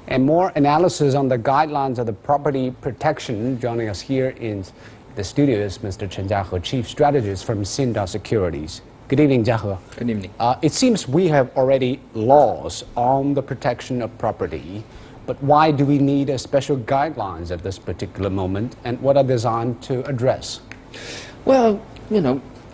And more analysis on the guidelines of the property protection. Joining us here in the studio is Mr. Chen Jiahe, Chief Strategist from Xinda Securities. Good evening, Jiahe. Good evening. It seems we have already laws on the protection of property, but why do we need a special guidelines at this particular moment, and what are designed to address? Well,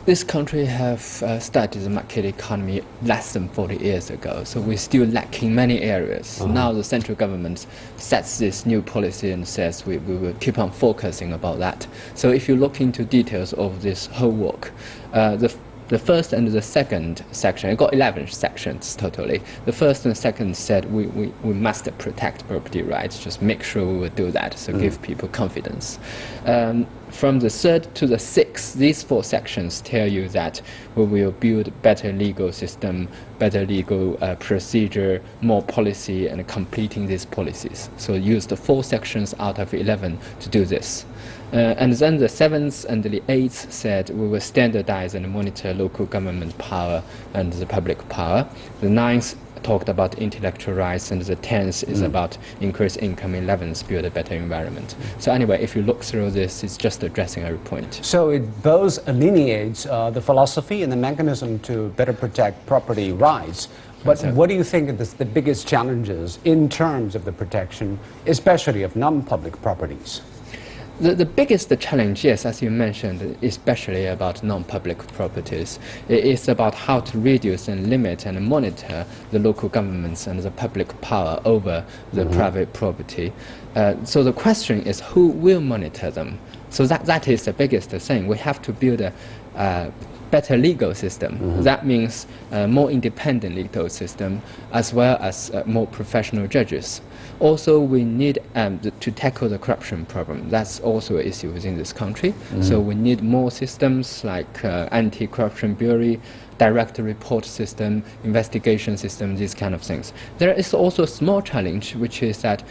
this country have started the market economy less than 40 years ago, so we're still lacking many areas. Now the central government sets this new policy and says we will keep on focusing about that. So if you look into details of this whole work, the first and the second section, it got 11 sections totally. The first and second said we must protect property rights, just make sure we will do that, so give people confidence. From the third to the sixth, these four sections tell you that we will build better legal system, better legal procedure, more policy, and completing these policies. So use the 4 sections out of 11 to do this. And then the 7th and the 8th said we will standardize and monitor local government power and the public power. The 9th talked about intellectual rights, and the 10th is about increase income, 11th build a better environment. So anyway, if you look through this, it's just addressing every point. So it both delineates the philosophy and the mechanism to better protect property rights. But what do you think is the biggest challenges in terms of the protection, especially of non-public properties? The biggest challenge, yes, as you mentioned, especially about non-public properties, is about how to reduce and limit and monitor the local governments and the public power over the private property. So the question is, who will monitor them? So that is the biggest thing. We have to build a better legal system. That means more independent legal system, as well as more professional judges. Also, we need to tackle the corruption problem. That's also an issue within this country. So we need more systems like anti-corruption bureau, direct report system, investigation system, these kind of things. There is also a small challenge, which is that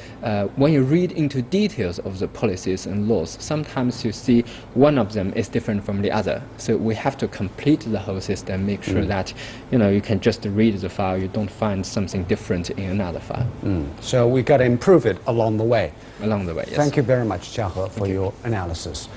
when you read into details of the policies and laws, sometimes you see one of them is different from the other. So we have to complete the whole system, make sure that you can just read the file, you don't find something different in another file. So we got to improve it along the way. Along the way, yes. Thank you very much, Jiahe, for your analysis.